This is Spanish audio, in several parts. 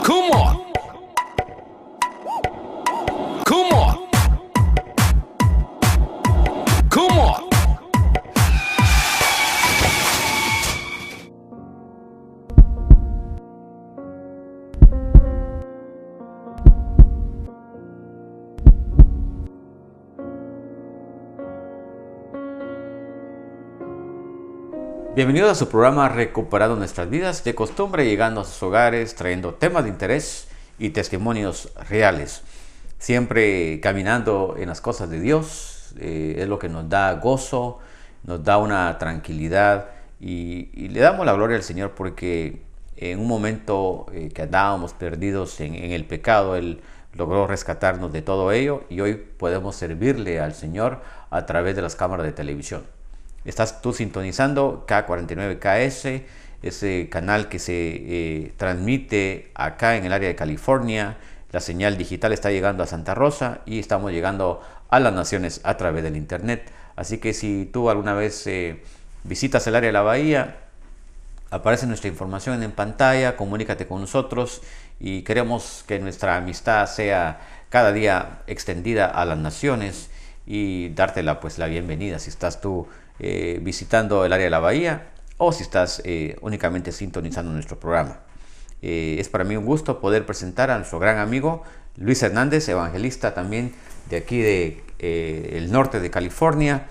Come on. Come on. Come on. Bienvenidos a su programa Recuperando Nuestras Vidas, de costumbre llegando a sus hogares, trayendo temas de interés y testimonios reales. Siempre caminando en las cosas de Dios, es lo que nos da gozo, nos da una tranquilidad y le damos la gloria al Señor porque en un momento que andábamos perdidos en el pecado, Él logró rescatarnos de todo ello y hoy podemos servirle al Señor a través de las cámaras de televisión. Estás tú sintonizando K49KS, ese canal que se transmite acá en el área de California. La señal digital está llegando a Santa Rosa y estamos llegando a las naciones a través del internet. Así que si tú alguna vez visitas el área de la bahía, aparece nuestra información en pantalla, comunícate con nosotros y queremos que nuestra amistad sea cada día extendida a las naciones y darte la bienvenida si estás tú visitando el área de la bahía o si estás únicamente sintonizando nuestro programa. Es para mí un gusto poder presentar a nuestro gran amigo Luis Hernández, evangelista también de aquí de el norte de California.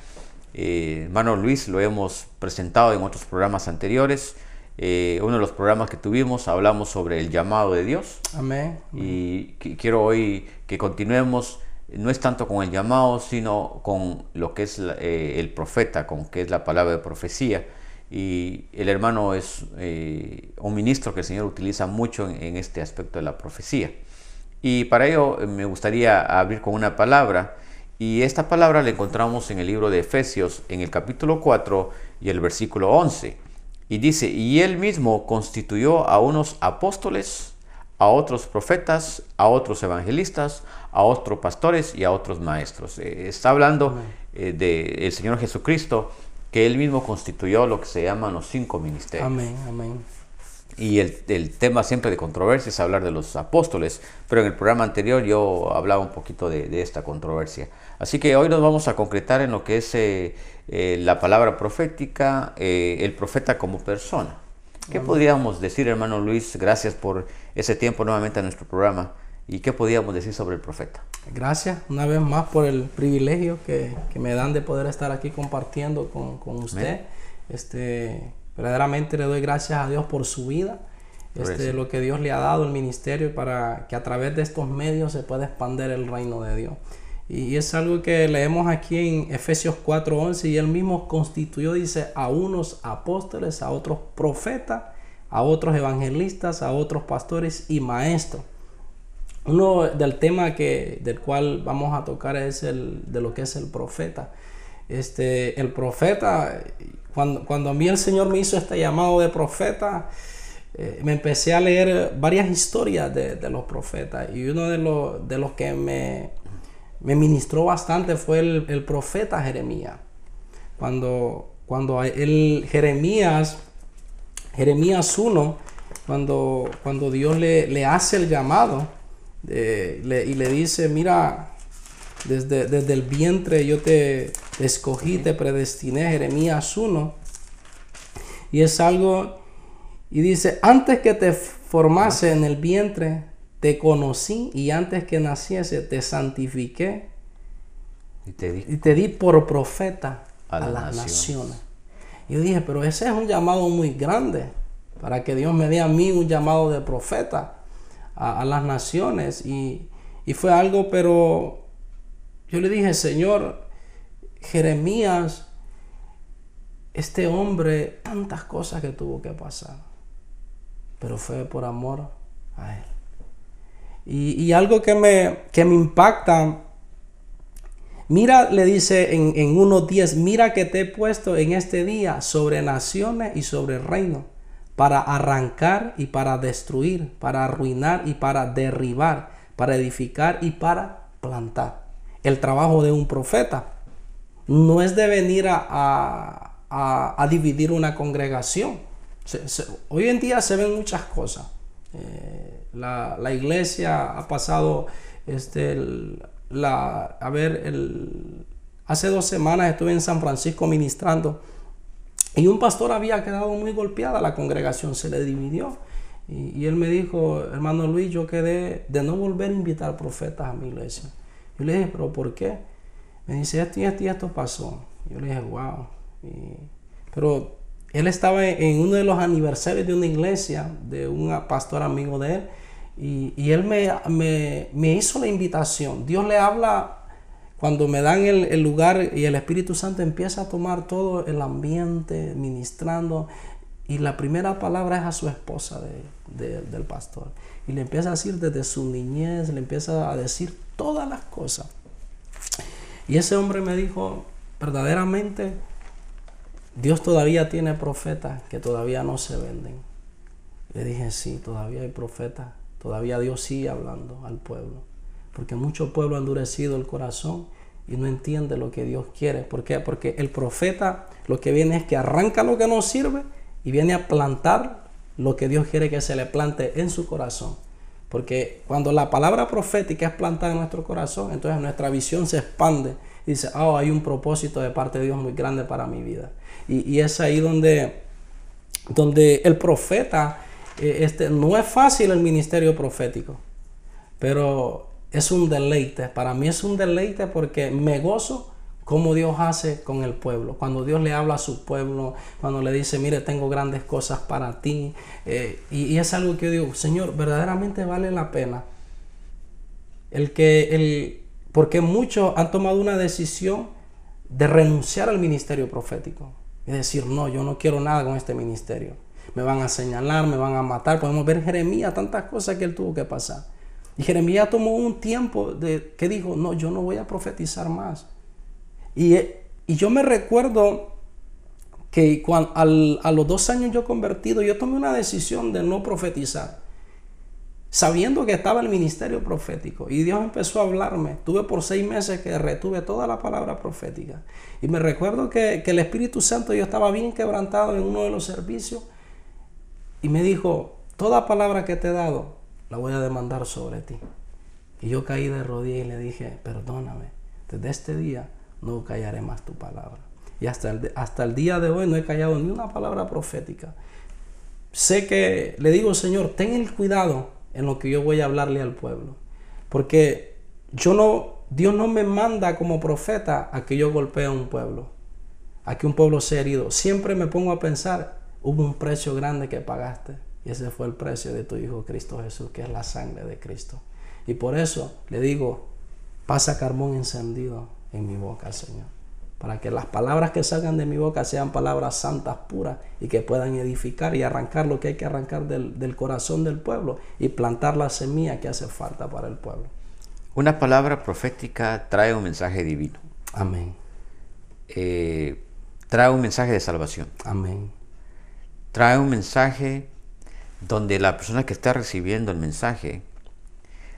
Hermano Luis lo hemos presentado en otros programas anteriores. Uno de los programas que tuvimos hablamos sobre el llamado de Dios. Amén. Y quiero hoy que continuemos. No es tanto con el llamado, sino con lo que es el profeta, con que es la palabra de profecía. Y el hermano es un ministro que el Señor utiliza mucho en este aspecto de la profecía. Y para ello me gustaría abrir con una palabra. Y esta palabra la encontramos en el libro de Efesios, en el capítulo 4 y el versículo 11. Y dice, y él mismo constituyó a unos apóstoles, a otros profetas, a otros evangelistas, a otros pastores y a otros maestros. Está hablando del Señor Jesucristo, que Él mismo constituyó lo que se llaman los 5 ministerios. Amén, amén. Y el tema siempre de controversia es hablar de los apóstoles, pero en el programa anterior yo hablaba un poquito de esta controversia. Así que hoy nos vamos a concretar en lo que es la palabra profética, el profeta como persona. ¿Qué podríamos decir, hermano Luis? Gracias por ese tiempo nuevamente a nuestro programa. ¿Y qué podríamos decir sobre el profeta? Gracias una vez más por el privilegio que me dan de poder estar aquí compartiendo con usted. Verdaderamente le doy gracias a Dios por su vida, lo que Dios le ha dado, el ministerio, para que a través de estos medios se pueda expandir el reino de Dios. Y es algo que leemos aquí en Efesios 4:11, y él mismo constituyó, dice, a unos apóstoles, a otros profetas, a otros evangelistas, a otros pastores y maestros. Uno del tema del cual vamos a tocar es de lo que es el profeta. El profeta, cuando a mí el Señor me hizo este llamado de profeta, me empecé a leer varias historias de los profetas, y uno de los que me ministró bastante fue el profeta Jeremías. Cuando Jeremías 1, cuando Dios le hace el llamado y le dice, mira, desde el vientre yo te escogí, te predestiné, Jeremías 1, y es algo, y dice, antes que te formase en el vientre te conocí, y antes que naciese te santifiqué y te di por profeta a las naciones. Y yo dije, pero ese es un llamado muy grande para que Dios me dé a mí un llamado de profeta a las naciones. Y fue algo, pero yo le dije, Señor, Jeremías, este hombre, tantas cosas que tuvo que pasar, pero fue por amor a él. Y algo que me impacta, mira, le dice en 1:10, mira que te he puesto en este día sobre naciones y sobre reinos, para arrancar y para destruir, para arruinar y para derribar, para edificar y para plantar. El trabajo de un profeta no es de venir a dividir una congregación. Hoy en día se ven muchas cosas. la iglesia ha pasado, hace 2 semanas estuve en San Francisco ministrando y un pastor había quedado muy golpeada, la congregación se le dividió y él me dijo, hermano Luis, yo quedé de no volver a invitar profetas a mi iglesia. Yo le dije, ¿pero por qué? Me dice, esto y esto pasó. Yo le dije, wow. Pero él estaba en uno de los aniversarios de una iglesia, de un pastor amigo de él, y él me hizo la invitación. Dios le habla cuando me dan el lugar y el Espíritu Santo empieza a tomar todo el ambiente, ministrando, y la primera palabra es a su esposa del pastor. Y le empieza a decir desde su niñez, le empieza a decir todas las cosas. Y ese hombre me dijo, verdaderamente, Dios todavía tiene profetas que todavía no se venden. Le dije, sí, todavía hay profetas. Todavía Dios sigue hablando al pueblo. Porque mucho pueblo ha endurecido el corazón y no entiende lo que Dios quiere. ¿Por qué? Porque el profeta lo que viene es que arranca lo que no sirve y viene a plantar lo que Dios quiere que se le plante en su corazón. Porque cuando la palabra profética es plantada en nuestro corazón, entonces nuestra visión se expande y dice, hay un propósito de parte de Dios muy grande para mi vida. Y es ahí donde el profeta, no es fácil el ministerio profético, pero es un deleite. Para mí es un deleite porque me gozo cómo Dios hace con el pueblo. Cuando Dios le habla a su pueblo, cuando le dice, mire, tengo grandes cosas para ti. Y es algo que yo digo, Señor, verdaderamente vale la pena. Porque muchos han tomado una decisión de renunciar al ministerio profético. Es decir, no, yo no quiero nada con este ministerio. Me van a señalar, me van a matar. Podemos ver Jeremías, tantas cosas que él tuvo que pasar. Y Jeremías tomó un tiempo que dijo, no, yo no voy a profetizar más. Y yo me recuerdo que a los 2 años yo convertido, yo tomé una decisión de no profetizar, sabiendo que estaba el ministerio profético. Y Dios empezó a hablarme. Tuve por 6 meses que retuve toda la palabra profética. Y me recuerdo que el Espíritu Santo, yo estaba bien quebrantado en uno de los servicios. Y me dijo, toda palabra que te he dado, la voy a demandar sobre ti. Y yo caí de rodillas y le dije, perdóname, desde este día no callaré más tu palabra. Y hasta el día de hoy no he callado ni una palabra profética. Sé que le digo, Señor, ten el cuidado en lo que yo voy a hablarle al pueblo. Porque Dios no me manda como profeta a que yo golpee a un pueblo, a que un pueblo sea herido. Siempre me pongo a pensar, hubo un precio grande que pagaste. Y ese fue el precio de tu Hijo Cristo Jesús, que es la sangre de Cristo. Y por eso le digo, pasa carbón encendido en mi boca, Señor, para que las palabras que salgan de mi boca sean palabras santas, puras, y que puedan edificar y arrancar lo que hay que arrancar del corazón del pueblo y plantar la semilla que hace falta para el pueblo. Una palabra profética trae un mensaje divino. Amén. Trae un mensaje de salvación. Amén. Trae un mensaje donde la persona que está recibiendo el mensaje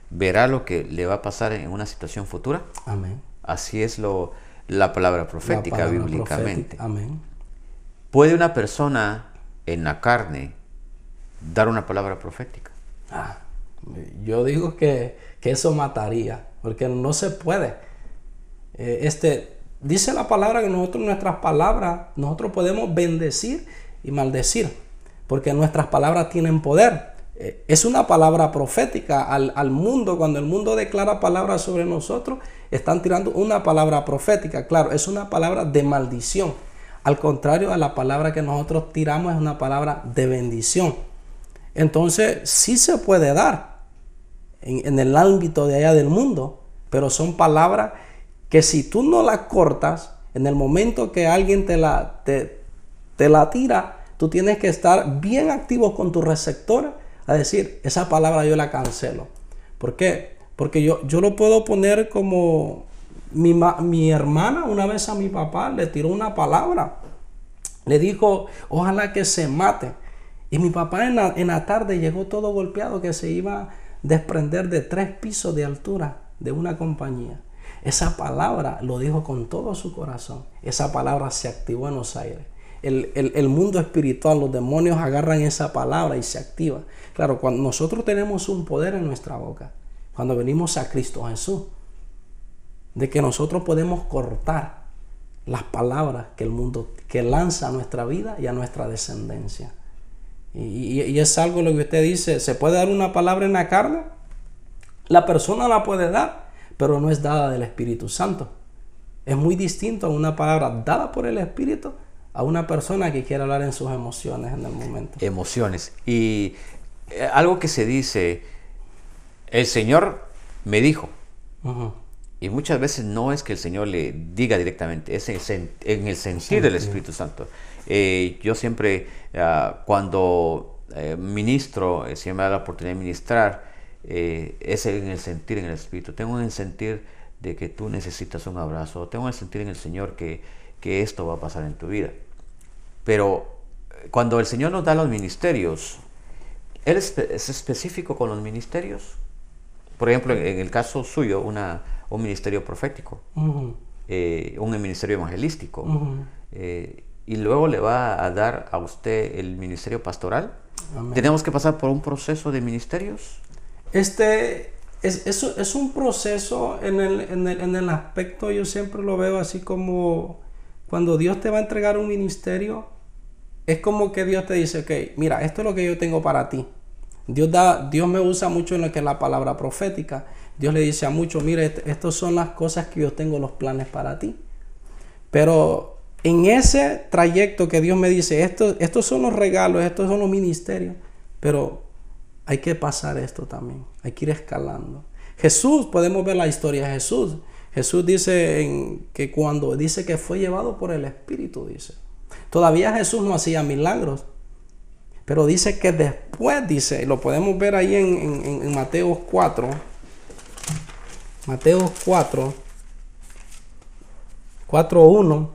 verá lo que le va a pasar en una situación futura. Amén. Así es la palabra profética, la palabra bíblicamente. Profética. Amén. ¿Puede una persona en la carne dar una palabra profética? Yo digo que eso mataría, porque no se puede. Dice la palabra que nuestras palabras, nosotros podemos bendecir y maldecir, porque nuestras palabras tienen poder. Es una palabra profética al mundo. Cuando el mundo declara palabras sobre nosotros, están tirando una palabra profética. Claro, es una palabra de maldición. Al contrario a la palabra que nosotros tiramos, es una palabra de bendición. Entonces, sí se puede dar en el ámbito de allá del mundo, pero son palabras que si tú no las cortas, en el momento que alguien te la tira, tú tienes que estar bien activo con tu receptor a decir, esa palabra yo la cancelo. ¿Por qué? Porque yo lo puedo poner como mi hermana una vez a mi papá le tiró una palabra. Le dijo, ojalá que se mate. Y mi papá en la tarde llegó todo golpeado, que se iba a desprender de 3 pisos de altura de una compañía. Esa palabra lo dijo con todo su corazón. Esa palabra se activó en los aires. el mundo espiritual, los demonios agarran esa palabra y se activa. Claro, cuando nosotros tenemos un poder en nuestra boca, cuando venimos a Cristo Jesús, de que nosotros podemos cortar las palabras que el mundo que lanza a nuestra vida y a nuestra descendencia. Y es algo lo que usted dice, ¿se puede dar una palabra en la carne? La persona la puede dar, pero no es dada del Espíritu Santo. Es muy distinto a una palabra dada por el Espíritu a una persona que quiere hablar en sus emociones en el momento. Emociones. Y algo que se dice, el Señor me dijo. Uh-huh. Y muchas veces no es que el Señor le diga directamente, es en el sentir del Espíritu Santo. Yo siempre, cuando ministro, si me da la oportunidad de ministrar, es en el sentir en el Espíritu. Tengo en el sentir de que tú necesitas un abrazo. Tengo en el sentir en el Señor que esto va a pasar en tu vida. Pero cuando el Señor nos da los ministerios, ¿Él es específico con los ministerios? Por ejemplo, en el caso suyo, un ministerio profético, Uh-huh. Un ministerio evangelístico, Uh-huh. y luego le va a dar a usted el ministerio pastoral. Amén. ¿Tenemos que pasar por un proceso de ministerios? Es un proceso en el aspecto, yo siempre lo veo así como cuando Dios te va a entregar un ministerio, es como que Dios te dice, ok, mira, esto es lo que yo tengo para ti. Dios me usa mucho en lo que es la palabra profética. Dios le dice a muchos, mire, estas son las cosas que yo tengo, los planes para ti. Pero en ese trayecto que Dios me dice, estos son los regalos, estos son los ministerios, pero hay que pasar esto también, hay que ir escalando. Jesús, podemos ver la historia de Jesús. Jesús dice que cuando dice que fue llevado por el Espíritu, dice. Todavía Jesús no hacía milagros, pero dice que después, dice, lo podemos ver ahí en Mateo 4. Mateo 4, 4:1.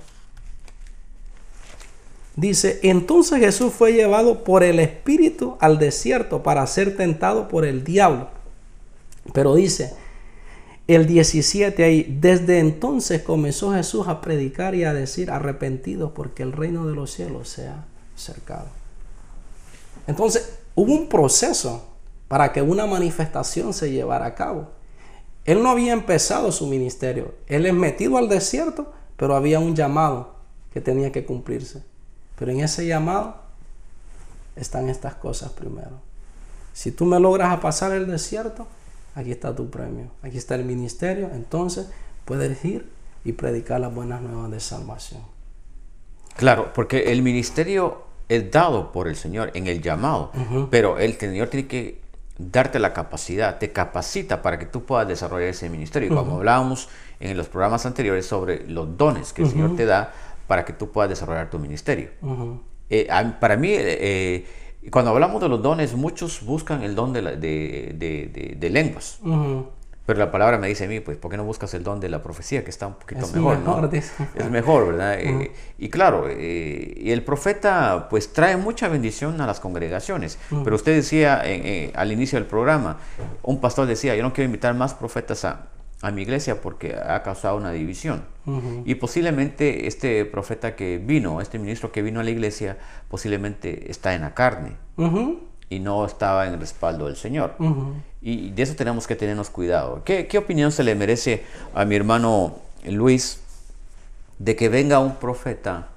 Dice, entonces Jesús fue llevado por el Espíritu al desierto para ser tentado por el diablo. Pero dice, el 17 ahí, desde entonces comenzó Jesús a predicar y a decir, arrepentidos porque el reino de los cielos se ha acercado. Entonces, hubo un proceso para que una manifestación se llevara a cabo. Él no había empezado su ministerio. Él es metido al desierto, pero había un llamado que tenía que cumplirse. Pero en ese llamado están estas cosas primero. Si tú me logras pasar el desierto, aquí está tu premio. Aquí está el ministerio. Entonces puedes ir y predicar las buenas nuevas de salvación. Claro, porque el ministerio es dado por el Señor en el llamado. Uh-huh. Pero el Señor tiene que darte la capacidad, te capacita para que tú puedas desarrollar ese ministerio. Uh-huh. Como hablábamos en los programas anteriores sobre los dones que el Señor te da para que tú puedas desarrollar tu ministerio. Uh-huh. Para mí, cuando hablamos de los dones, muchos buscan el don de lenguas. Uh-huh. Pero la palabra me dice a mí, pues, ¿por qué no buscas el don de la profecía, que está un poquito mejor, ¿no? Es mejor, ¿verdad? Uh-huh. Y claro, y el profeta, pues, trae mucha bendición a las congregaciones. Uh-huh. Pero usted decía al inicio del programa, un pastor decía, yo no quiero invitar más profetas a mi iglesia porque ha causado una división. Uh-huh. Y posiblemente este profeta que vino, este ministro que vino a la iglesia, posiblemente está en la carne. Uh-huh. Y no estaba en el respaldo del Señor. Uh-huh. Y de eso tenemos que tenernos cuidado. ¿Qué opinión se le merece a mi hermano Luis de que venga un profeta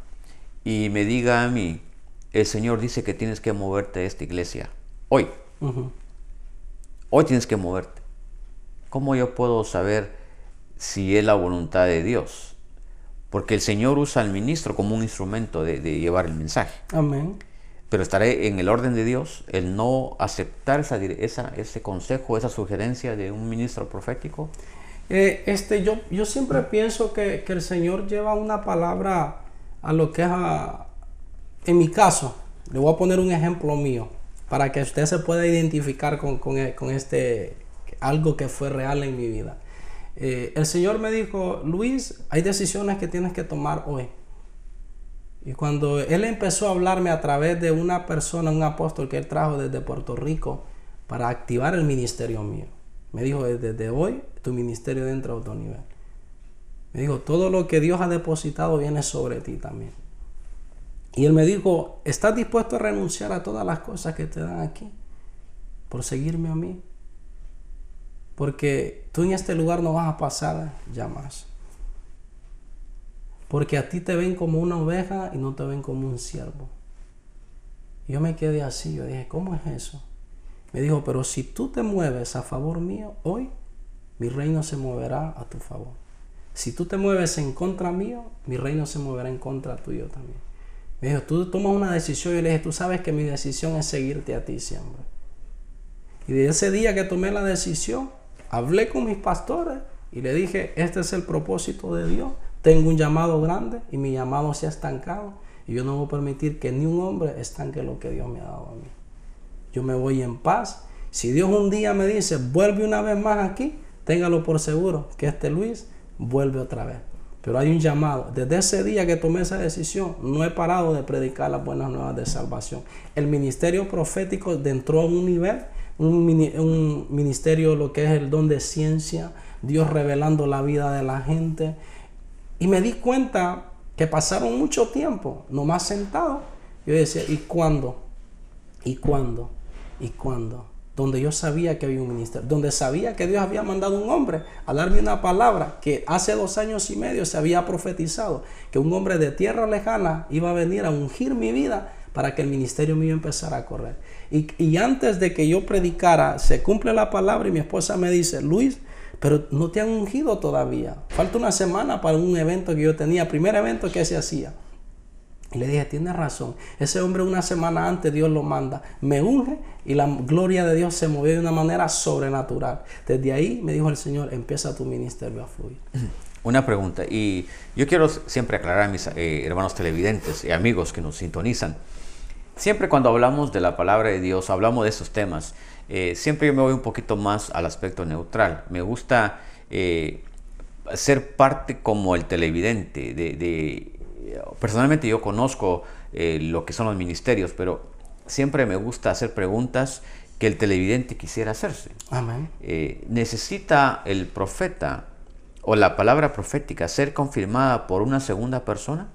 y me diga a mí, el Señor dice que tienes que moverte a esta iglesia hoy? Uh-huh. Hoy tienes que moverte. ¿Cómo yo puedo saber si es la voluntad de Dios? Porque el Señor usa al ministro como un instrumento de llevar el mensaje. Amén. Pero estaré en el orden de Dios el no aceptar ese consejo, esa sugerencia de un ministro profético. Yo siempre pienso que el Señor lleva una palabra a lo que es en mi caso. Le voy a poner un ejemplo mío para que usted se pueda identificar con algo que fue real en mi vida. El Señor me dijo, Luis, hay decisiones que tienes que tomar hoy. Y cuando Él empezó a hablarme a través de una persona, un apóstol que Él trajo desde Puerto Rico para activar el ministerio mío, me dijo, desde hoy tu ministerio entra a otro nivel. Me dijo, todo lo que Dios ha depositado viene sobre ti también. Y él me dijo, ¿estás dispuesto a renunciar a todas las cosas que te dan aquí por seguirme a mí? Porque tú en este lugar no vas a pasar ya más. Porque a ti te ven como una oveja y no te ven como un siervo. Y yo me quedé así, yo dije, ¿cómo es eso? Me dijo, pero si tú te mueves a favor mío, hoy mi reino se moverá a tu favor. Si tú te mueves en contra mío, mi reino se moverá en contra tuyo también. Me dijo, tú tomas una decisión. Y le dije, tú sabes que mi decisión es seguirte a ti siempre. Y de ese día que tomé la decisión, hablé con mis pastores y le dije, este es el propósito de Dios. Tengo un llamado grande y mi llamado se ha estancado. Y yo no voy a permitir que ni un hombre estanque lo que Dios me ha dado a mí. Yo me voy en paz. Si Dios un día me dice, vuelve una vez más aquí, téngalo por seguro que este Luis vuelve otra vez. Pero hay un llamado. Desde ese día que tomé esa decisión, no he parado de predicar las buenas nuevas de salvación. El ministerio profético entró a un nivel, un ministerio, lo que es el don de ciencia, Dios revelando la vida de la gente. Y me di cuenta que pasaron mucho tiempo nomás sentado. Yo decía, ¿y cuándo? ¿Y cuándo? ¿Y cuándo? Donde yo sabía que había un ministerio, donde sabía que Dios había mandado un hombre a darme una palabra que hace 2 años y medio se había profetizado, que un hombre de tierra lejana iba a venir a ungir mi vida para que el ministerio mío empezara a correr. Y antes de que yo predicara, se cumple la palabra y mi esposa me dice, Luis, pero no te han ungido todavía. Falta una semana para un evento que yo tenía, primer evento que se hacía. Y le dije, tienes razón, ese hombre una semana antes Dios lo manda, me unge y la gloria de Dios se movió de una manera sobrenatural. Desde ahí me dijo el Señor, empieza tu ministerio a fluir. Una pregunta, y yo quiero siempre aclarar a mis hermanos televidentes y amigos que nos sintonizan. Siempre cuando hablamos de la palabra de Dios, hablamos de esos temas, siempre yo me voy un poquito más al aspecto neutral. Me gusta ser parte como el televidente. Personalmente yo conozco lo que son los ministerios, pero siempre me gusta hacer preguntas que el televidente quisiera hacerse. Amén. ¿Necesita el profeta o la palabra profética ser confirmada por una segunda persona?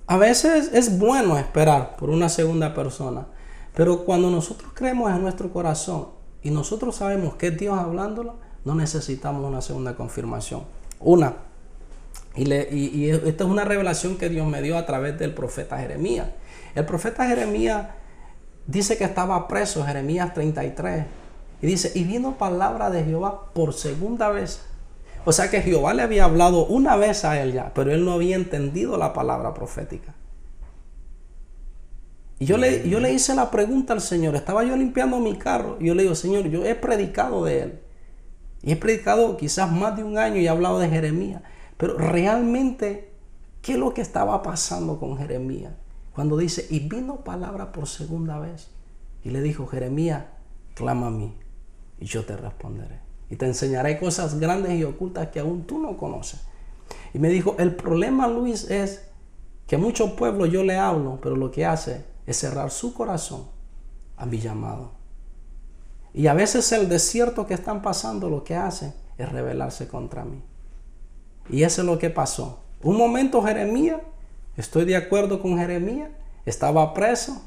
A veces es bueno esperar por una segunda persona, pero cuando nosotros creemos en nuestro corazón y nosotros sabemos que es Dios hablándolo, no necesitamos una segunda confirmación. Y esta es una revelación que Dios me dio a través del profeta Jeremías. El profeta Jeremías dice que estaba preso, Jeremías 33. Y dice, y vino palabra de Jehová por segunda vez. O sea que Jehová le había hablado una vez a él ya, pero él no había entendido la palabra profética. Y yo le hice la pregunta al Señor. Estaba yo limpiando mi carro y yo le digo, Señor, yo he predicado de él. Y he predicado quizás más de 1 año y he hablado de Jeremías. Pero realmente, ¿qué es lo que estaba pasando con Jeremías? Cuando dice, y vino palabra por segunda vez. Y le dijo, Jeremías, clama a mí y yo te responderé. Y te enseñaré cosas grandes y ocultas que aún tú no conoces. Y me dijo, el problema, Luis, es que a muchos pueblos yo le hablo, pero lo que hace es cerrar su corazón a mi llamado. Y a veces el desierto que están pasando lo que hace es rebelarse contra mí. Y eso es lo que pasó. Un momento Jeremías, estoy de acuerdo con Jeremías, estaba preso,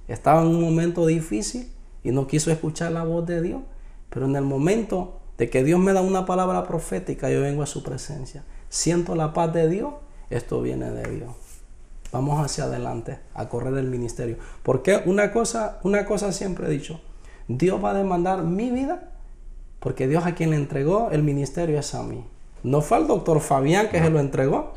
estaba en un momento difícil y no quiso escuchar la voz de Dios. Pero en el momento de que Dios me da una palabra profética, yo vengo a su presencia. Siento la paz de Dios, esto viene de Dios. Vamos hacia adelante a correr el ministerio. Porque una cosa siempre he dicho, Dios va a demandar mi vida porque Dios a quien le entregó el ministerio es a mí. No fue al doctor Fabián que se lo entregó.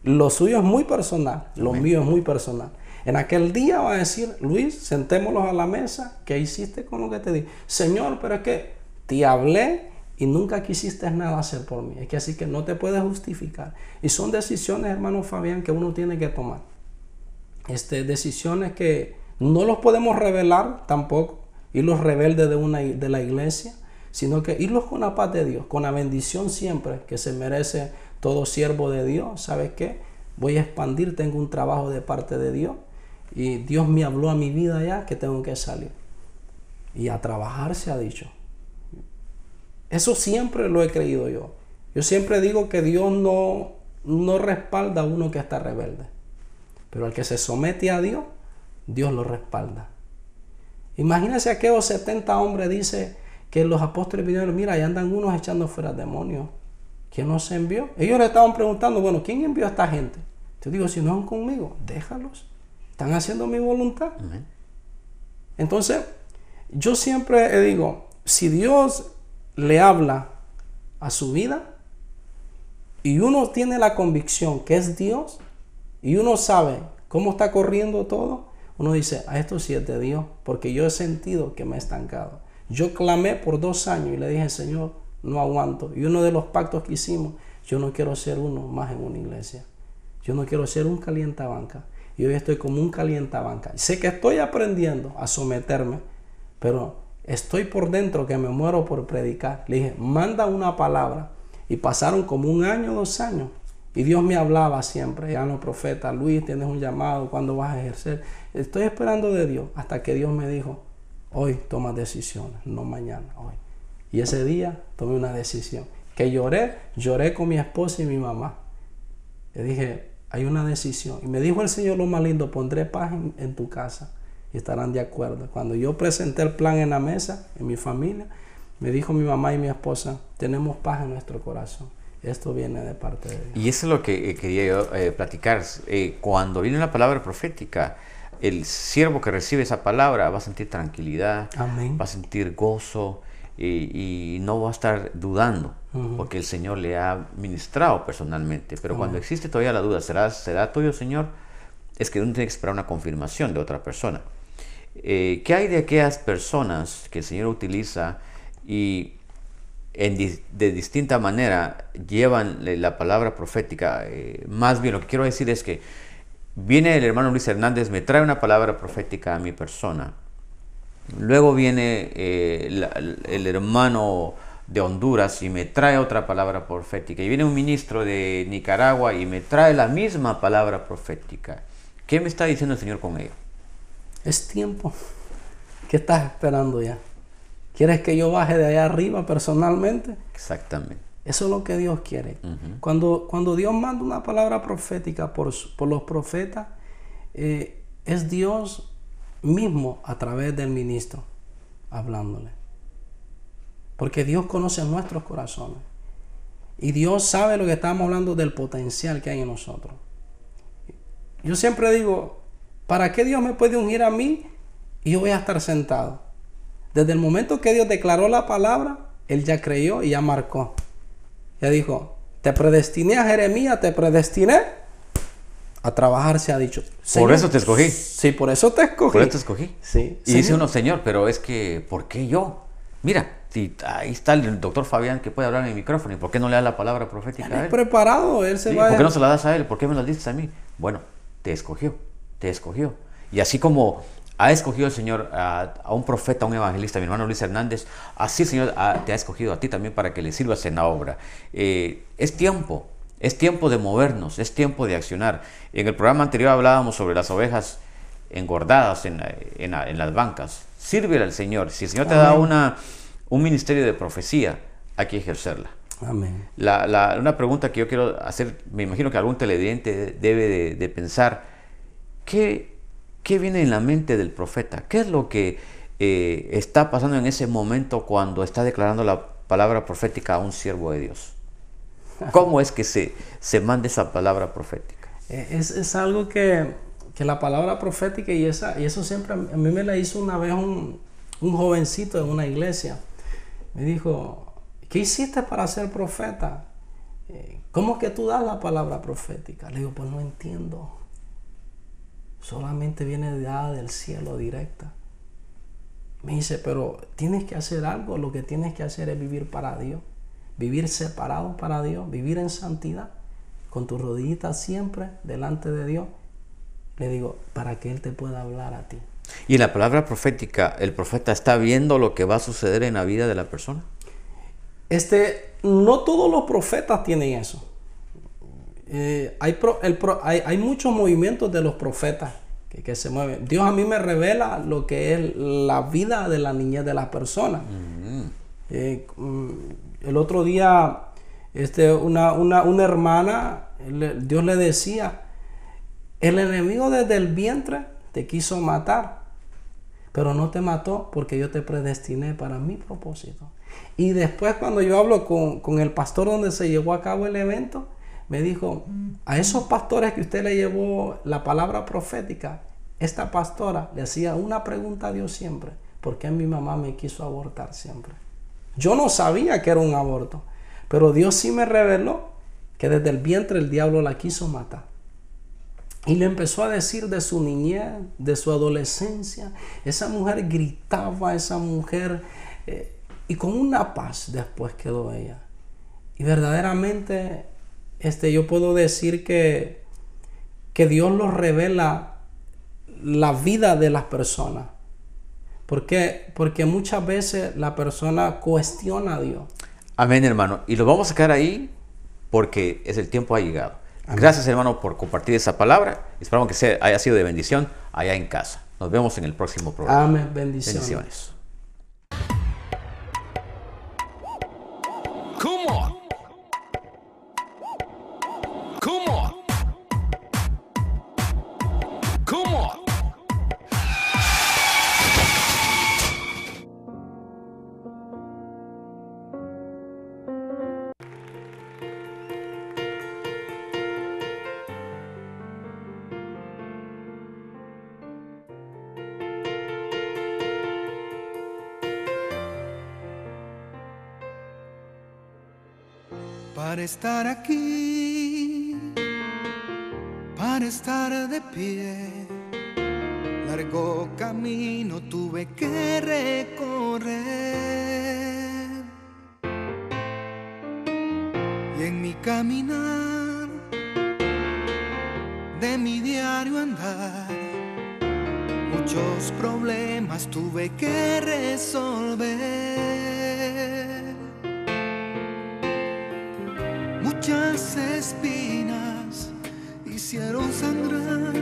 Lo suyo es muy personal. Lo mío es muy personal. En aquel día va a decir, Luis, sentémonos a la mesa. ¿Qué hiciste con lo que te di? Señor, pero es que te hablé y nunca quisiste nada hacer por mí. Es que así que no te puedes justificar. Y son decisiones, hermano Fabián, que uno tiene que tomar. Decisiones que no los podemos revelar tampoco. Y los rebeldes de la iglesia. Sino que irlos con la paz de Dios, con la bendición siempre que se merece todo siervo de Dios. ¿Sabes qué? Voy a expandir, tengo un trabajo de parte de Dios y Dios me habló a mi vida ya que tengo que salir. Y a trabajar se ha dicho. Eso siempre lo he creído yo. Yo siempre digo que Dios no respalda a uno que está rebelde. Pero al que se somete a Dios, Dios lo respalda. Imagínense aquellos 70 hombres, dice que los apóstoles vinieron, mira, ahí andan unos echando fuera demonios. ¿Quién nos envió? Ellos le estaban preguntando, bueno, ¿quién envió a esta gente? Yo digo, si no son conmigo, déjalos. Están haciendo mi voluntad. Entonces, yo siempre digo, si Dios le habla a su vida y uno tiene la convicción que es Dios y uno sabe cómo está corriendo todo, uno dice, a esto sí es de Dios, porque yo he sentido que me he estancado. Yo clamé por 2 años y le dije, Señor, no aguanto. Y uno de los pactos que hicimos, yo no quiero ser uno más en una iglesia. Yo no quiero ser un calientabanca. Y hoy estoy como un calientabanca. Sé que estoy aprendiendo a someterme, pero estoy por dentro que me muero por predicar. Le dije, manda una palabra. Y pasaron como 1 año, 2 años. Y Dios me hablaba siempre, ya no, profeta Luis, tienes un llamado, ¿cuándo vas a ejercer? Estoy esperando de Dios hasta que Dios me dijo, hoy toma decisiones, no mañana, hoy. Y ese día tomé una decisión, que lloré con mi esposa y mi mamá. Le dije, hay una decisión. Y me dijo el Señor lo más lindo, pondré paz en tu casa y estarán de acuerdo. Cuando yo presenté el plan en la mesa, en mi familia, me dijo mi mamá y mi esposa, tenemos paz en nuestro corazón. Esto viene de parte de Dios. Y eso es lo que quería yo platicar. Cuando viene la palabra profética, el siervo que recibe esa palabra va a sentir tranquilidad, Amén. va a sentir gozo y no va a estar dudando, porque el Señor le ha ministrado personalmente. Pero cuando existe todavía la duda, ¿será tuyo, Señor? Es que uno tiene que esperar una confirmación de otra persona. ¿Qué hay de aquellas personas que el Señor utiliza y de distinta manera llevan la palabra profética? Más bien lo que quiero decir es que viene el hermano Luis Hernández, me trae una palabra profética a mi persona. Luego viene el hermano de Honduras y me trae otra palabra profética. Y viene un ministro de Nicaragua y me trae la misma palabra profética. ¿Qué me está diciendo el Señor con ello? Es tiempo. ¿Qué estás esperando ya? ¿Quieres que yo baje de allá arriba personalmente? Exactamente. Eso es lo que Dios quiere. Cuando Dios manda una palabra profética por los profetas, es Dios mismo a través del ministro hablándole. Porque Dios conoce nuestros corazones. Y Dios sabe lo que estamos hablando del potencial que hay en nosotros. Yo siempre digo, ¿para qué Dios me puede ungir a mí y yo voy a estar sentado? Desde el momento que Dios declaró la palabra, Él ya creyó y ya marcó. Ya dijo, te predestiné a Jeremías, te predestiné a trabajar, se ha dicho. Por eso te escogí. Sí, por eso te escogí. Por eso te escogí. Sí. Y dice uno, Señor, pero es que, ¿por qué yo? Mira, ahí está el doctor Fabián que puede hablar en el micrófono. ¿Y por qué no le das la palabra profética a él? Preparado, él se va. ¿Por qué no se la das a él? ¿Por qué me la diste a mí? Bueno, te escogió, te escogió. Y así como ha escogido el Señor a un profeta, a un evangelista, mi hermano Luis Hernández, así el Señor te ha escogido a ti también para que le sirvas en la obra. Es tiempo de movernos, es tiempo de accionar. En el programa anterior hablábamos sobre las ovejas engordadas en las bancas. Sírvele al Señor. Si el Señor te da un ministerio de profecía, hay que ejercerla. Amén. Una pregunta que yo quiero hacer, me imagino que algún televidente debe de pensar, ¿qué viene en la mente del profeta? ¿Qué es lo que está pasando en ese momento cuando está declarando la palabra profética a un siervo de Dios? ¿Cómo es que se manda esa palabra profética? Es algo que la palabra profética, y eso siempre a mí me la hizo una vez un jovencito en una iglesia. Me dijo, ¿qué hiciste para ser profeta? ¿Cómo que tú das la palabra profética? Le digo, pues no entiendo. Solamente viene dada del cielo directa. Me dice, pero tienes que hacer algo. Lo que tienes que hacer es vivir para Dios. Vivir separado para Dios. Vivir en santidad. Con tus rodillitas siempre delante de Dios. Le digo, para que Él te pueda hablar a ti. ¿Y en la palabra profética, el profeta está viendo lo que va a suceder en la vida de la persona? No todos los profetas tienen eso. Hay muchos movimientos de los profetas que se mueven. Dios a mí me revela lo que es la vida de la niñez de las personas. El otro día una hermana, Dios le decía, El enemigo desde el vientre te quiso matar, pero no te mató porque yo te predestiné para mi propósito. Y después cuando yo hablo con el pastor donde se llevó a cabo el evento, me dijo, a esos pastores que usted le llevó la palabra profética, esta pastora le hacía una pregunta a Dios siempre: ¿por qué mi mamá me quiso abortar siempre? Yo no sabía que era un aborto, pero Dios sí me reveló que desde el vientre el diablo la quiso matar. Y le empezó a decir de su niñez, de su adolescencia. Esa mujer gritaba, esa mujer, y con una paz después quedó ella. Y verdaderamente yo puedo decir que Dios nos revela la vida de las personas. ¿Por qué? Porque muchas veces la persona cuestiona a Dios. Amén, hermano. Y lo vamos a sacar ahí porque el tiempo ha llegado. Amén. Gracias, hermano, por compartir esa palabra. Esperamos que haya sido de bendición allá en casa. Nos vemos en el próximo programa. Amén. Bendiciones. Come on. Come on. Come on. Para estar aquí, para estar de pie, largo camino tuve que recorrer. Y en mi caminar, de mi diario andar, muchos problemas tuve que resolver. Muchas espinas hicieron sangrar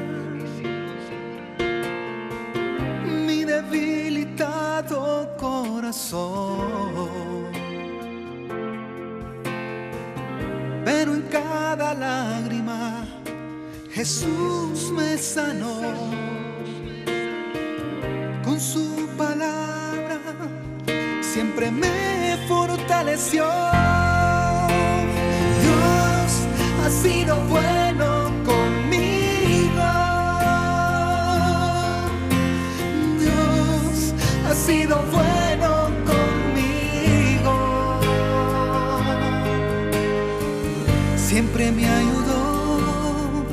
mi debilitado corazón, pero en cada lágrima Jesús me sanó. Con su palabra siempre me fortaleció. Ha sido bueno conmigo. Dios ha sido bueno conmigo. Siempre me ayudó,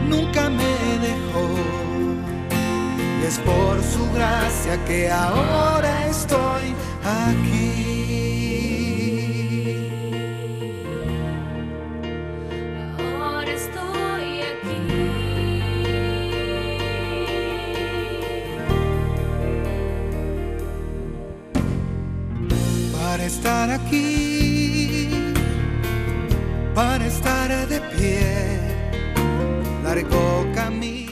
nunca me dejó. Y es por su gracia que ahora estoy aquí. Para estar aquí, para estar de pie, largo camino.